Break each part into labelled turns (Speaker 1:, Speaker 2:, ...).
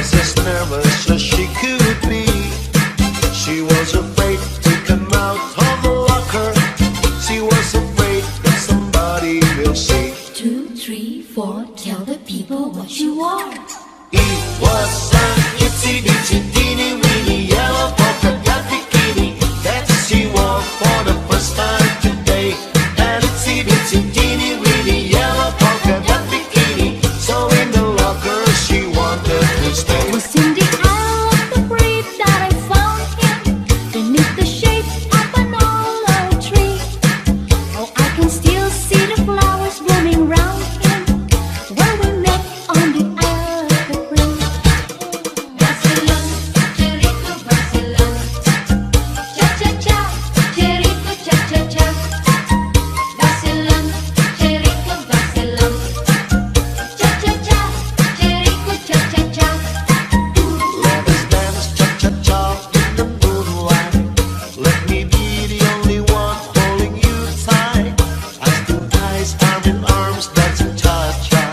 Speaker 1: was as nervous as she could be. She was afraid to come out of the locker. She was afraid that somebody will see.
Speaker 2: 2, 3, 4, tell the people what you are.
Speaker 1: It was an itsy bitsy teeny weeny yellow polka dot bikini that she wore for the first time today. An itsy bitsy teeny weeny yellow polka dot bikini, so in the locker she wanted to stay.
Speaker 2: It was in the eye of the breeze that I found him, beneath the shade of an olive tree. Oh, I can still see the flowers blooming round him, where we met on the other breeze. Vacilón, cherico, vacilón, cha-cha-cha, cherico, cha-cha-cha. Vacilón, cherico, vacilón, cha-cha-cha, cherico, cha-cha-cha.
Speaker 1: Let us dance cha-cha-cha in the moonlight. Let me be the only one holding you tight. I still ties arm in arms dancing cha-cha.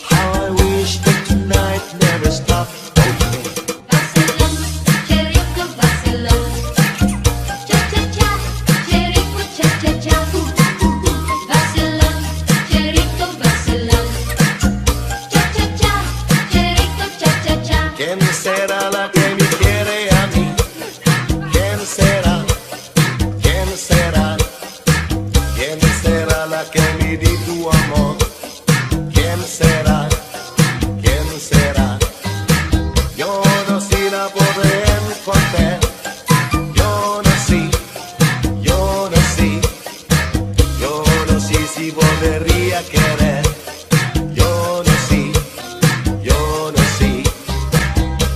Speaker 1: How I wish that tonight never stopped.
Speaker 2: Vacilón, cherico, vacilón, cha-cha-cha, cherico, cha-cha-cha. Vacilón, cherico, vacilón, cha-cha-cha, cherico, cha-cha-cha.
Speaker 1: ¿Quién será la que me quiere a mí? ¿Quién será? ¿Quién será? ¿Quién será la que me di tu amor? ¿Quién será? ¿Quién será? Yo no sé la podré encontrar. Yo no sé, yo no sé, yo no sé si volvería a querer. Yo no sé, yo no sé.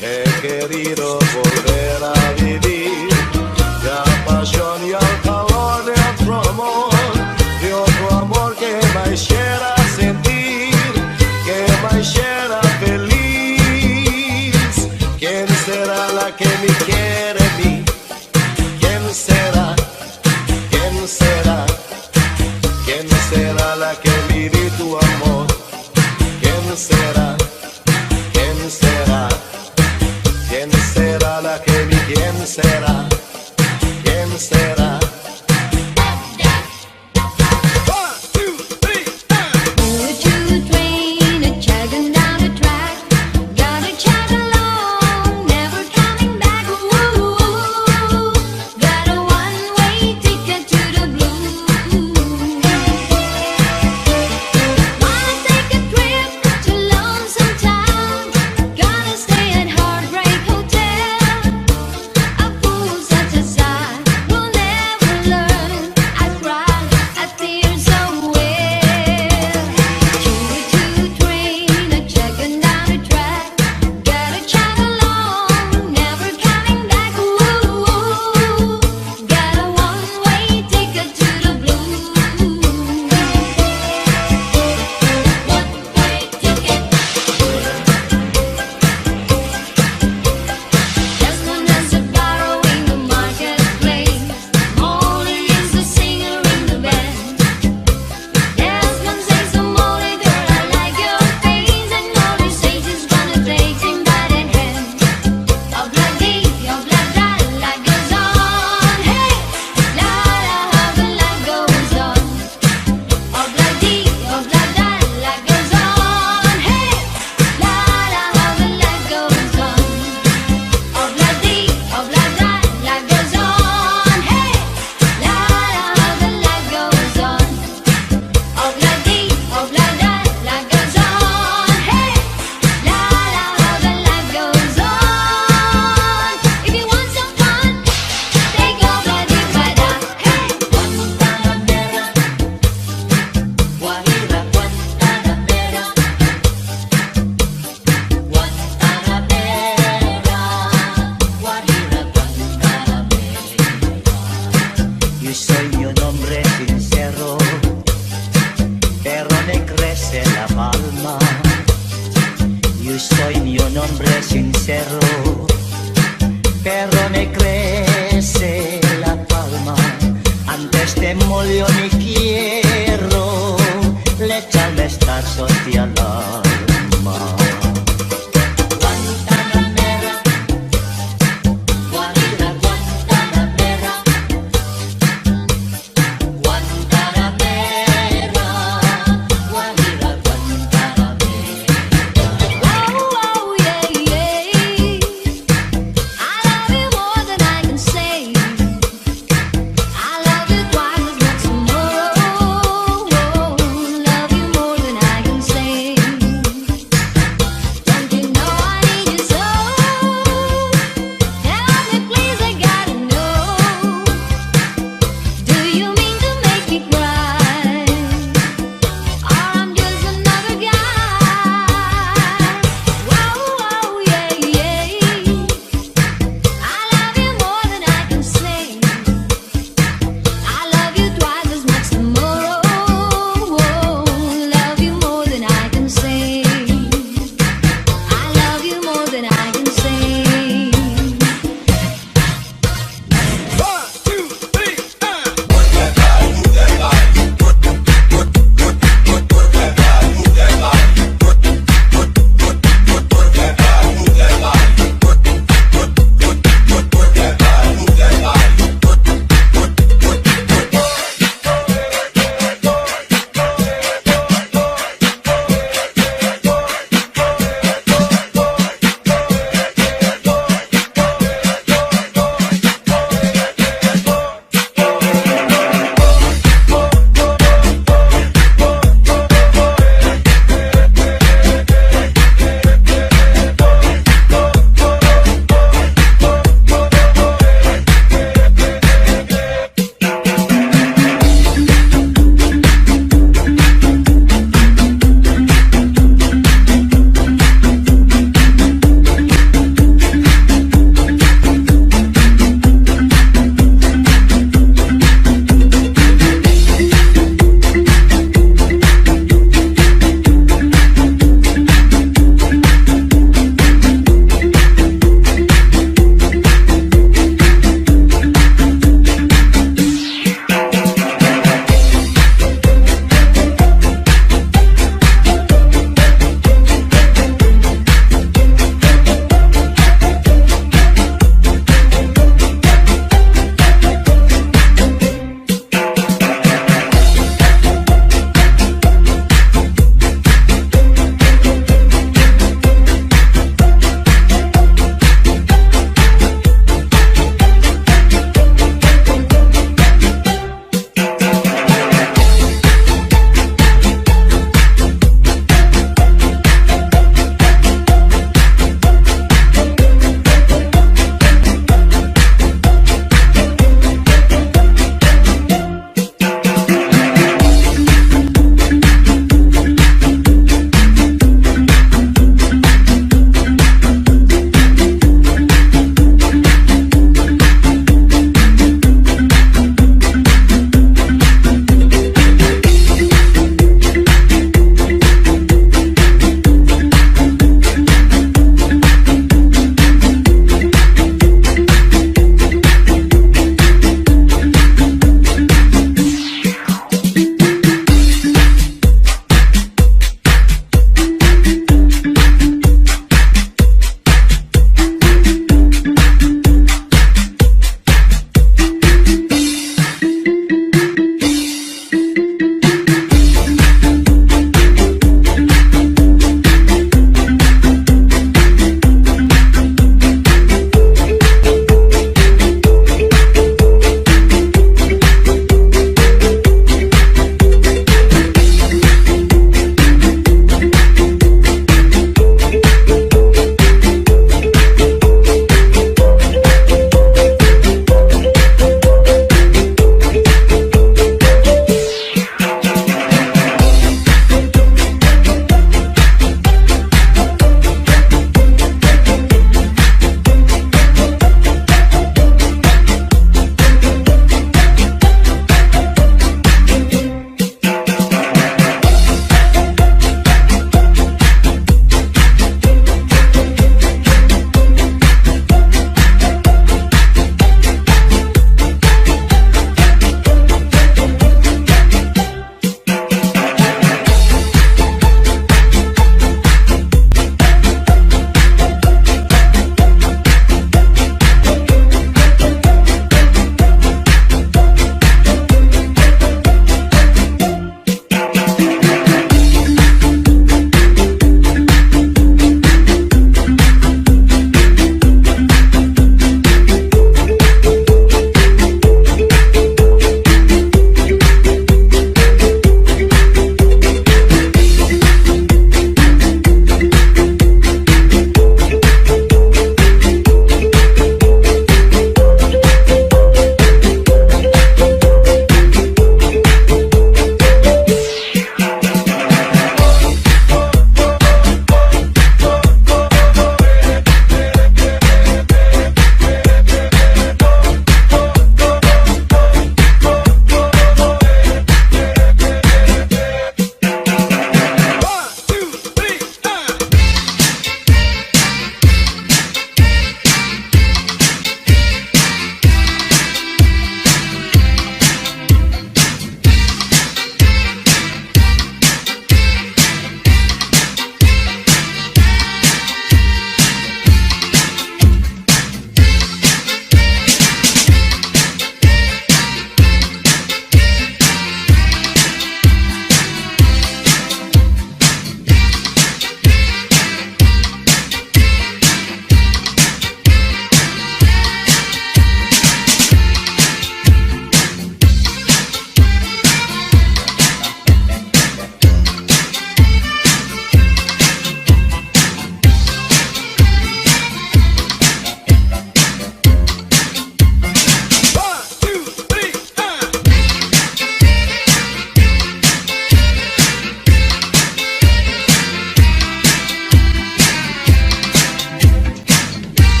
Speaker 1: He querido volver a vivir la pasión y el calor de otro amor que me hiciera sentir, que me hiciera feliz. ¿Quién será la que me quiere a mí? ¿Quién será? ¿Quién será? ¿Quién será la que me di tu amor? ¿Quién será? ¿Quién será? ¿Quién será la que me quién será? ¿Quién será?
Speaker 2: Choo-choo train a-chugging down the track, gotta chug along, never coming back. Ooh, got a one-way ticket to the blues. Wanna take a trip to Lonesome Town, gotta stay at Heartbreak Hotel. A fool such as I will never learn. I cry, I tears away. Choo-choo train a-chugging down the track, gotta chug along, never coming back. Ooh, got a one-way ticket to the blues. One-way ticket. Desmond has a barrow in the marketplace. Molly is the singer in the band. Desmond says to Molly, girl, I like your face. And Molly says she's gonna take him by the hand. Obla-dee, obla-da, life goes on. Hey, la-la, how the life goes on. Obla-dee, obla-da, life goes on. Hey, la-la, how the life goes on. Obla-dee, obla-da, life goes on. Hey, la-la, how the life goes on. Obla-dee, obla-da, life goes on. Hey, la-la, how the life goes on. If you want some fun, take obla-dee-ba-da. Hey, Guantanamera, Guajira, Guantanamera, Guantanamera, Guajira, Guantanamera.
Speaker 3: Yo soy un hombre sincero, pero me crece la palma. Yo soy un hombre sincero, pero me crece la palma. Antes te molió mi quiero, le echan estas hostias al alma. Guantanamera.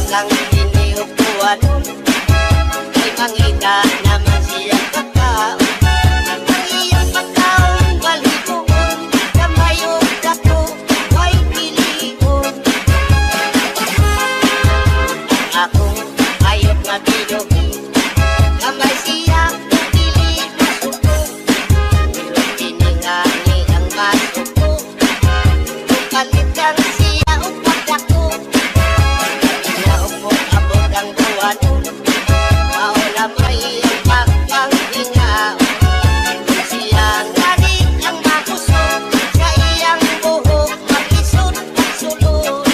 Speaker 4: lang iniupuan ay mangita naman siya kakao. Ang iyong pagkaon balibon, kamayong dako ay pilion. Akong ayok nga tinugi, kamay siya pili masuko. Pero tiningani ang masuko, palitan siya upag dako. Inaupong abot ang buwan, maula may ang pagpanghingaw. Siya ngani ang mapuso, sa iyang buhok makisod at sulod.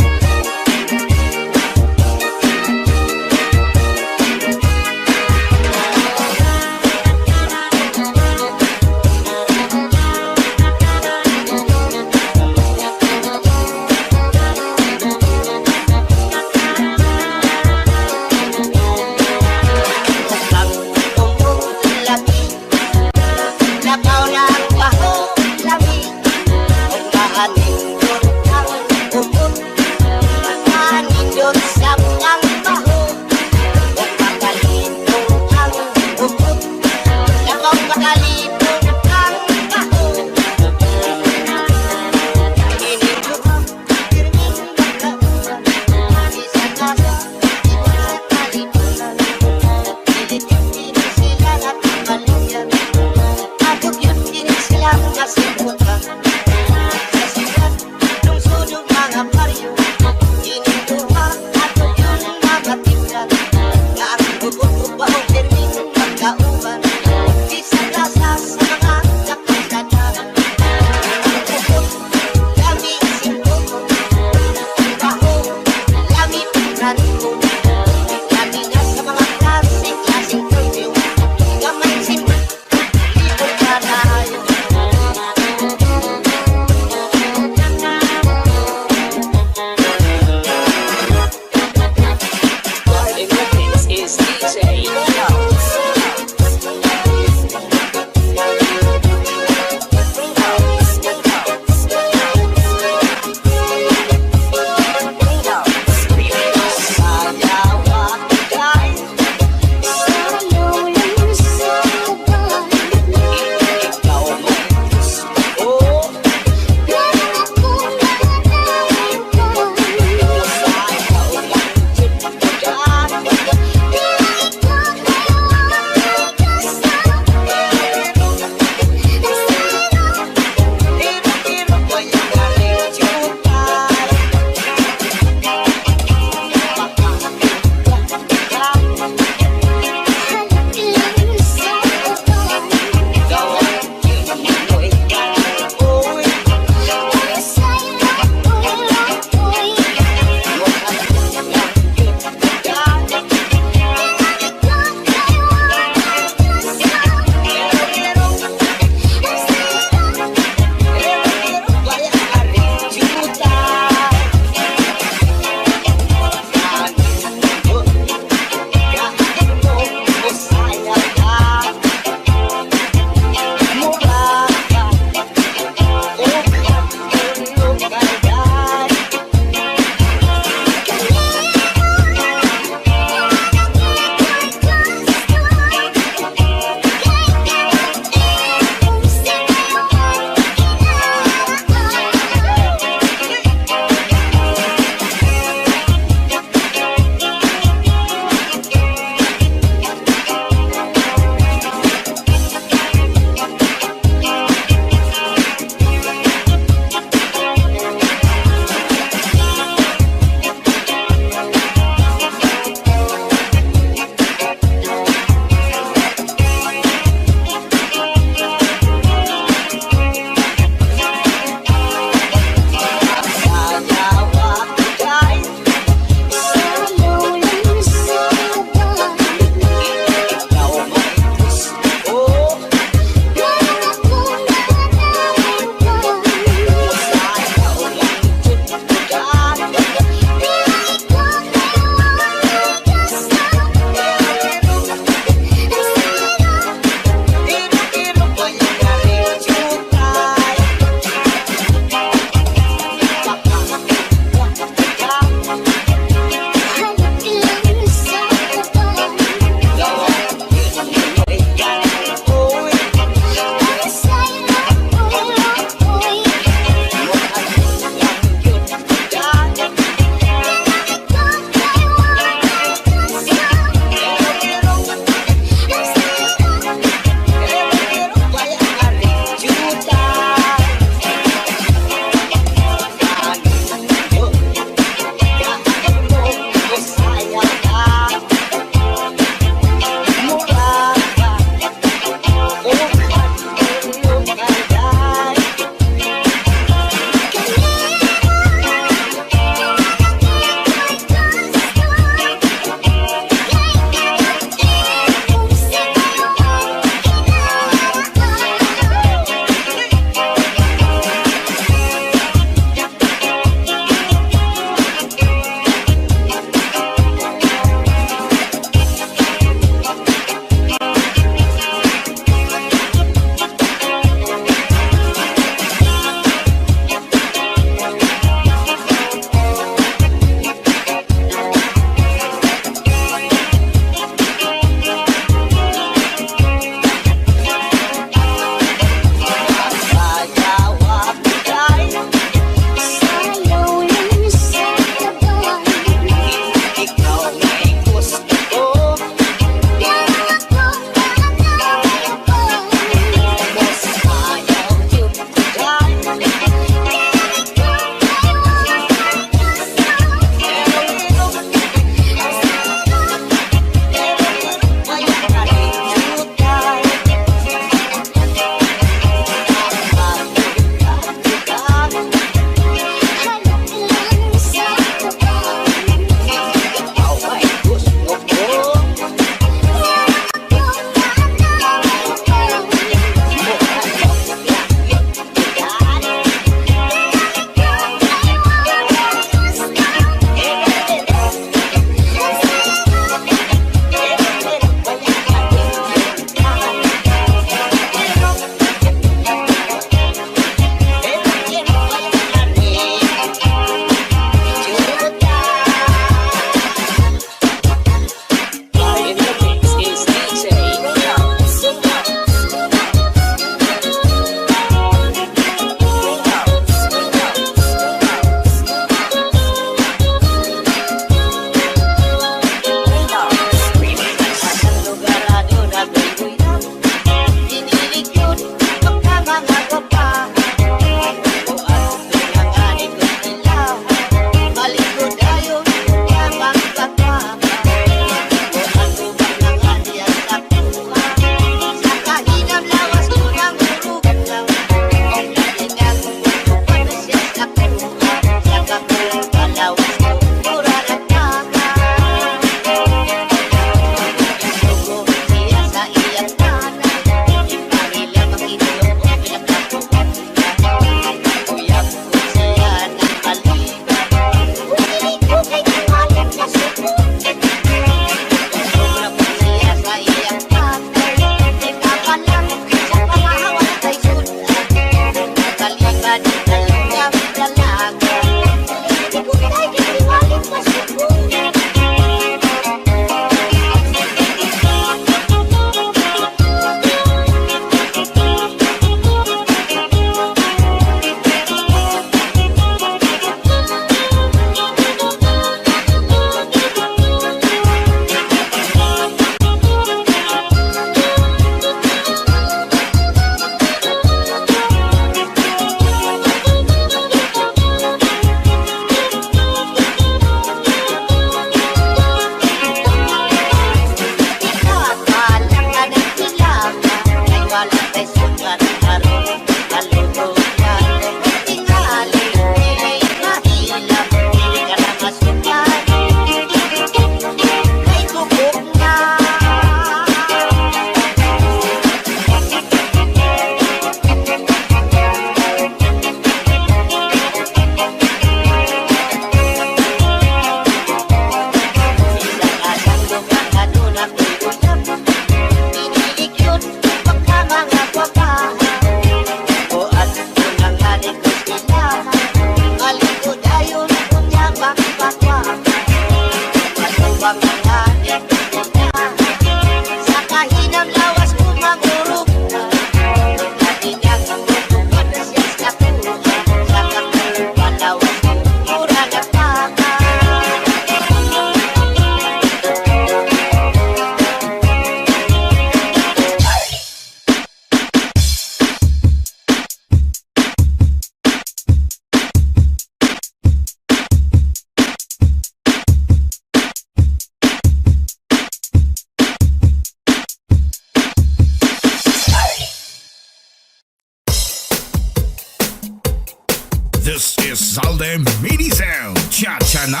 Speaker 5: Salde Mini Sound, Cha-Cha na!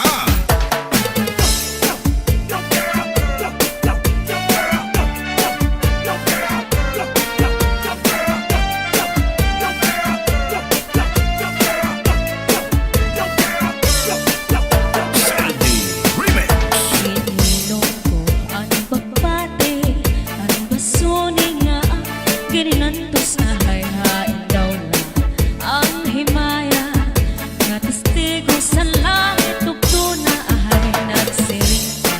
Speaker 5: Saldi Remix!
Speaker 2: Ininom ko ang bagbate, ang basuni nga, gininantos na hayhain daw lang ang himaya. Nga testigo sa langit, tugto na ahay nagsiring ka.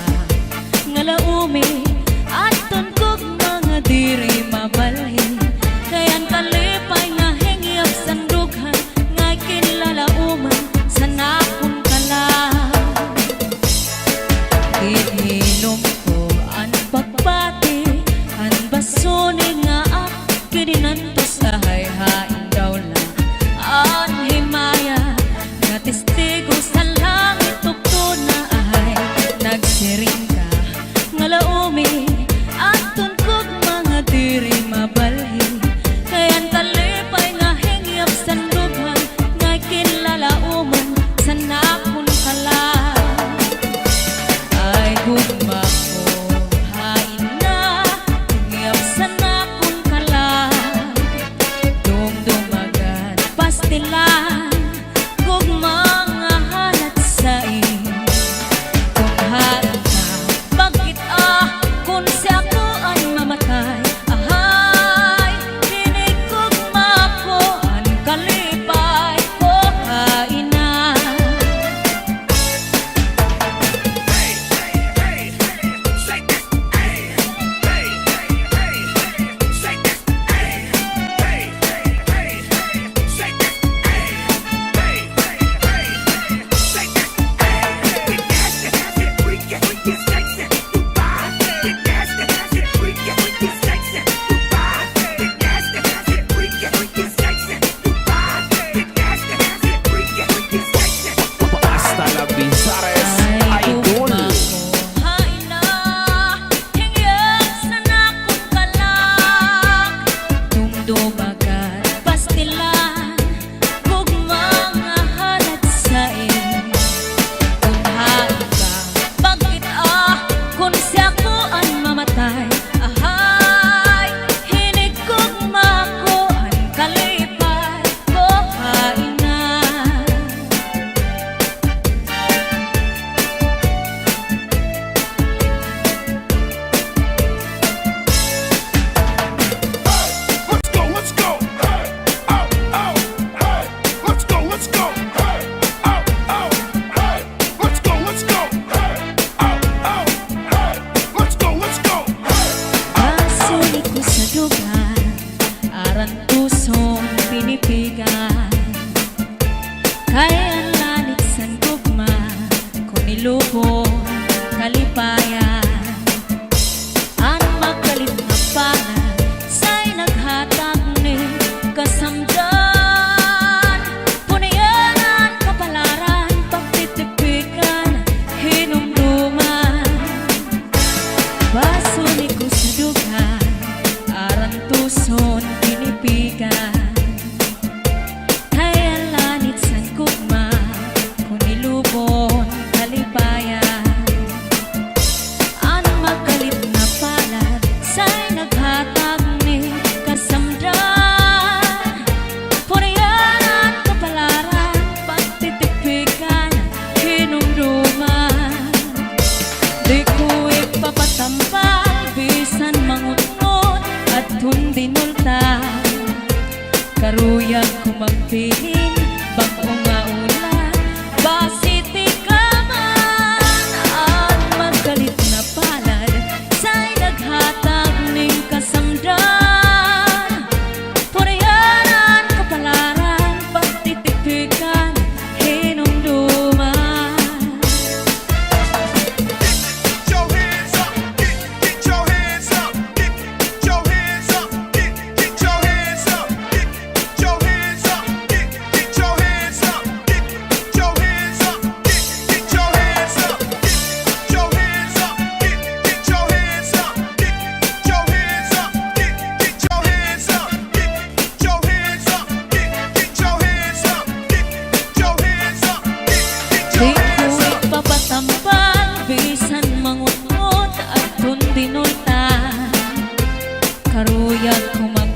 Speaker 2: Nga laumi, at tunkog mga diri mabalhin. Kayan kalipay nga hingyap sandughan, nga kinlalauman sa nakong kalang. Ininom ko ang pagbati, ang basuni nga ak, kininantos sa hayhain daw lang ang himaya. Nga testigo sa langit, tugto na ahay nagsiring ka. Nga laumi, at tunkog mga diri mabalhin. Kayan talipay nga hingyap sandughan, nga kinlalauman sa nakong kalang. Ay gugma ko, hain na, ngiyap sa nakong kalang. Dumdumagan, pastilan, gugma nga halat sa in. Kung hain ka, bakit kung si ako ay mamatay, ahay, dinig gugma ko, ang kalipay ko, hain na.
Speaker 5: Hasta la Bizares Idol!
Speaker 2: Hain na, hingyap sa nakong kalang. Dumdumagan, pastilan, gugma nga halat sa in. Kung hain ka, bakit kung si ako ang mamatay, ahay, hinig gugma ko, ang kalipay ko, hain na.
Speaker 5: Let's go, let's go! Hey, oh, oh, hey! Let's go, let's go! Hey, oh, oh, hey! Let's go, let's go! Hey, oh, oh, hey! Let's go, let's go! Hey!
Speaker 2: Pasulit ko sa dugan, aran pusong pinipigan. Kaya ang lanit sa gugma, kung nilubong kalipayan. Ang magalit nga pangan, sa'y naghatag ni kasamdan. Punayanan, kapalaran, pagtitipikan, hinumduman. Basulit ko sa dugan, aran tuson pinipigan. Kaya lanit sa gugma, kung nilubon kalipayan.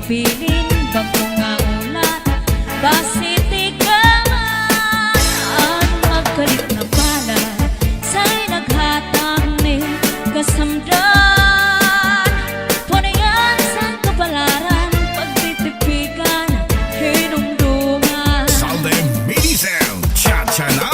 Speaker 2: bilin bago nga ulat basiti ka man ang magkalit na bala sa'y naghatang ni kasamdan punayan sa kabalaran pagtitipigan hinungdungan
Speaker 5: Salde Medicel, cha-cha na.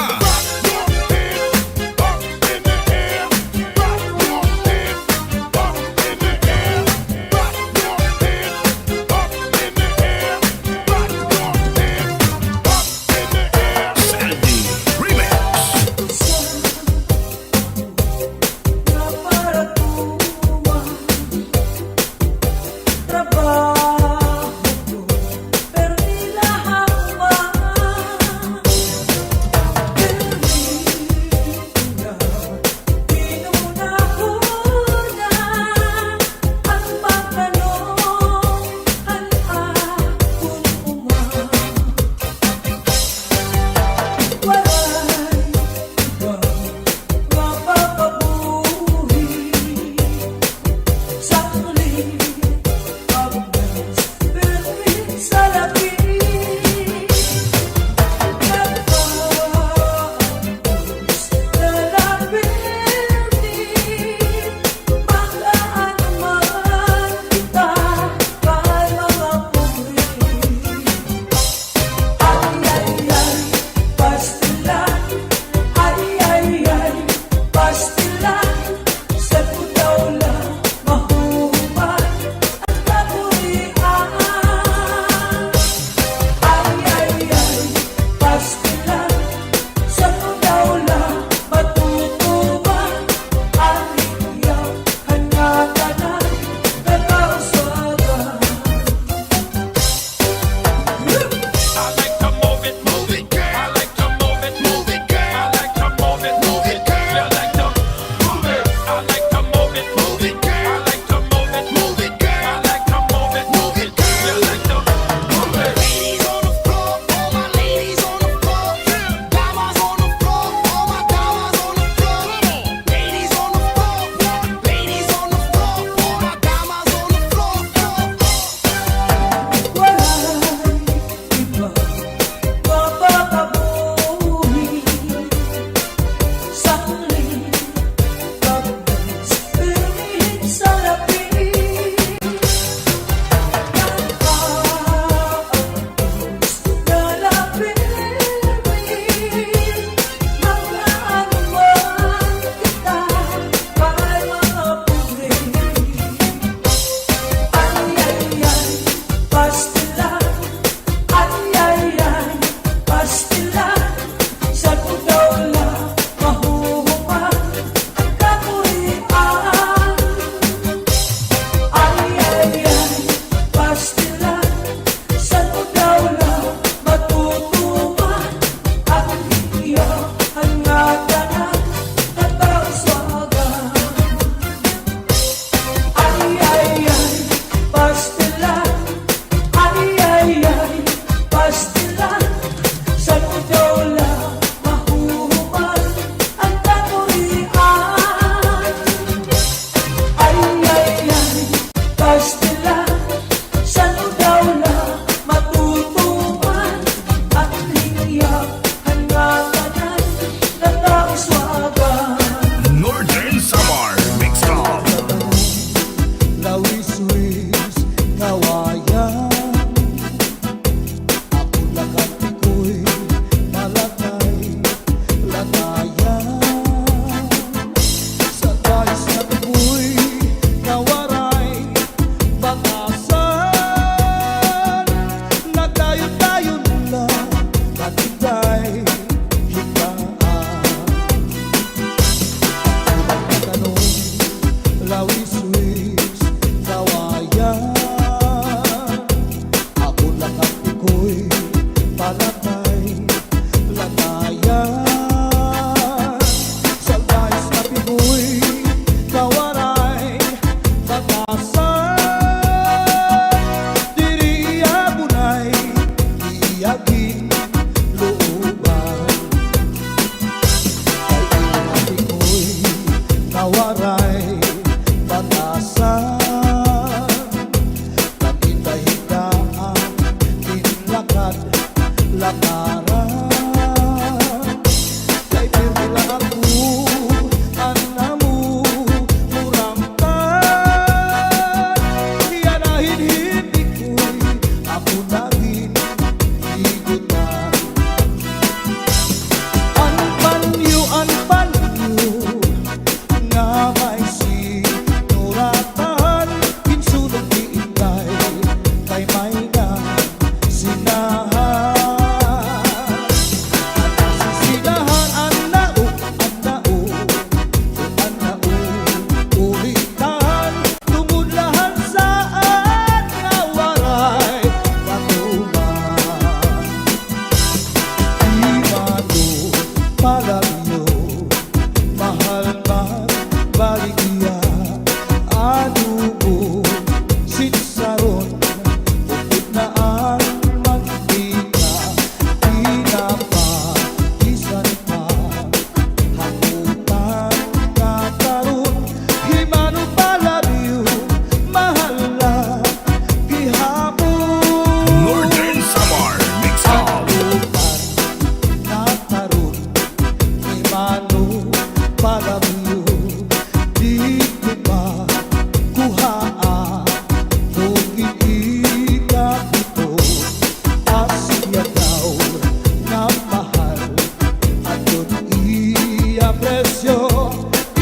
Speaker 6: presyo,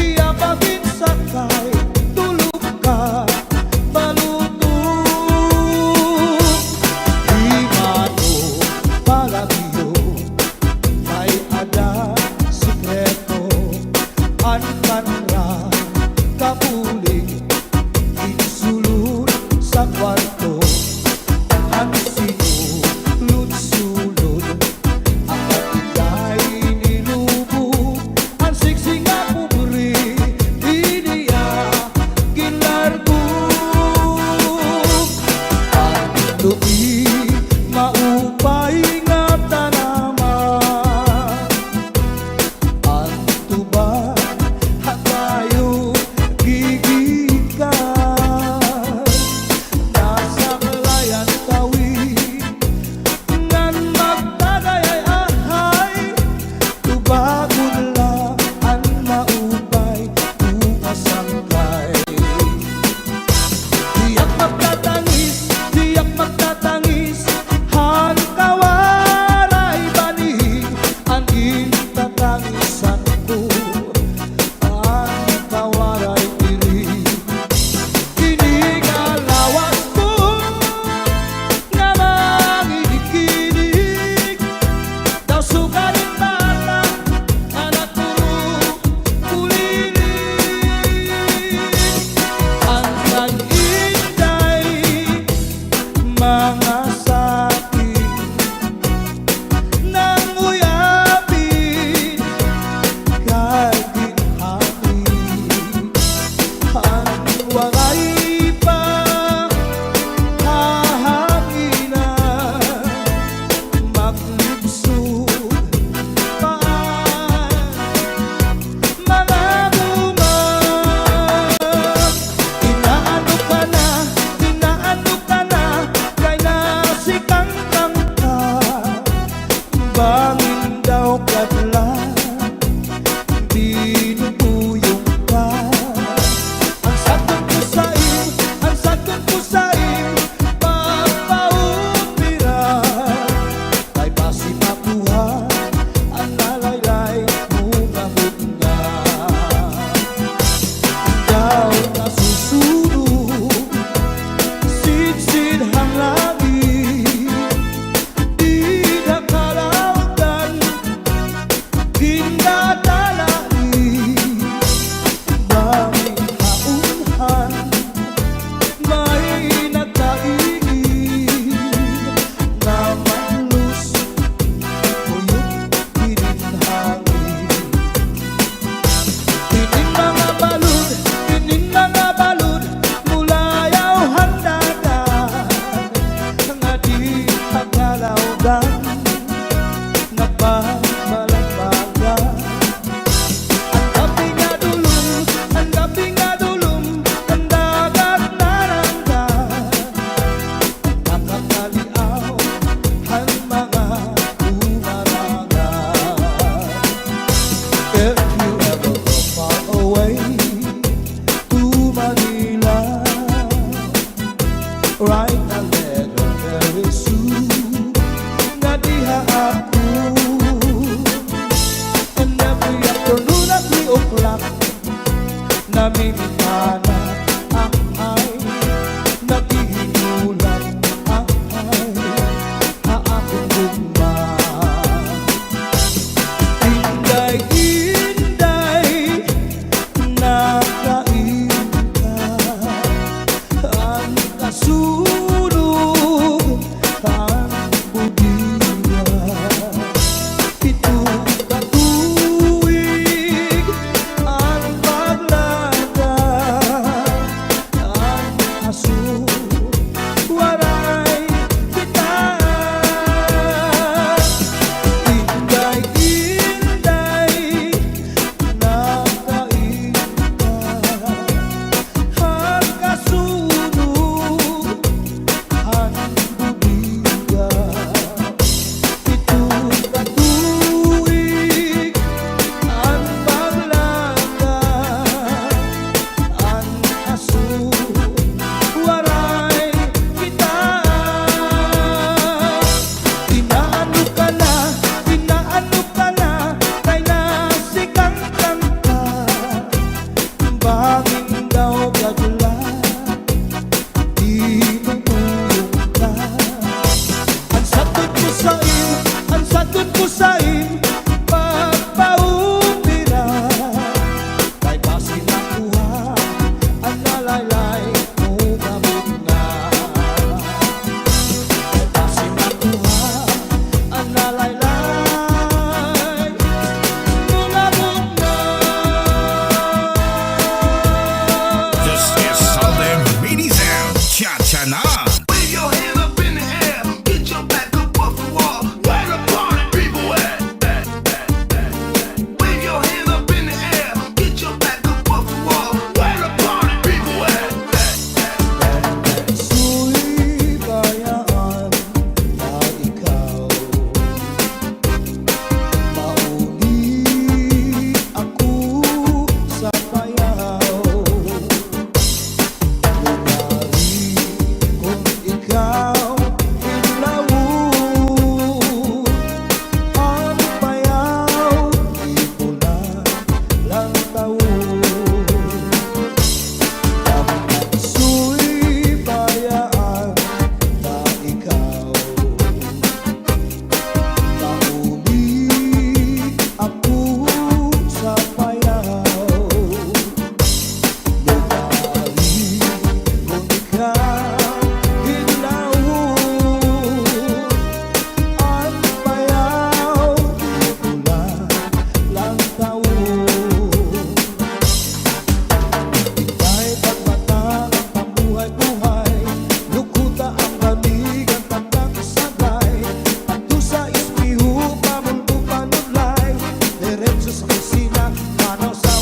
Speaker 6: iya pagin sakay, tulog ka, balutog. Di mano palagyo, may ada sikreto, an kanra kapuling, insulod sa kwarto, ang sinulod-sulod, ang katigay nilubog, ang siksing nga pobre, iniya ginlargog. Ang lupi maupay nga tanaman, ang tuba hatayo gigikan, nasa kalayan tawid ngan magtagayay-ahay, tubagon lang ang maupay umasangkay. Diyak magtatangis, han kawaray bani, ang gintatangisan ko, ang kawaray diri. Inigalawas ko nga manginig-inig, daw sugaling bata, anak puro kulinig. Ang nag-inday, mga sakit nang uyapin, kay ginhangin. Ang wangay pa hahanginan, maglibsod paan mga bunga. Inaano ka na, kay nasikang ka, bangin daw kadlan, dinubuyong ka. Ang sagot ko sa'yo, pagpaupiran, kay basi makuha, ang nalaylay mga bunga. Daw nasusunog, sidsid hang langit, di nakalawgan, ginadalain, banging haunhan, may nagkaigin, na manlus, uyok hininhangin. Tinin mga balud, mulayaw handagan, nga di tagalawgan, nagbabalagbagan. Ang gabi nga dulong, ang dagat naranggan, nakakaliaw ang mga umarangan. If you ever go far away to Manila, write a letter very soon, nga diha ako. And every afternoon at 3 o'clock, namimikana ang ay, naghihinulan ang ay, aakong gugma. Inday-inday, nakain ka, ang kasunog, ang budiwa. Ito katuwig, ang paglagay, sa opisina, manaw sa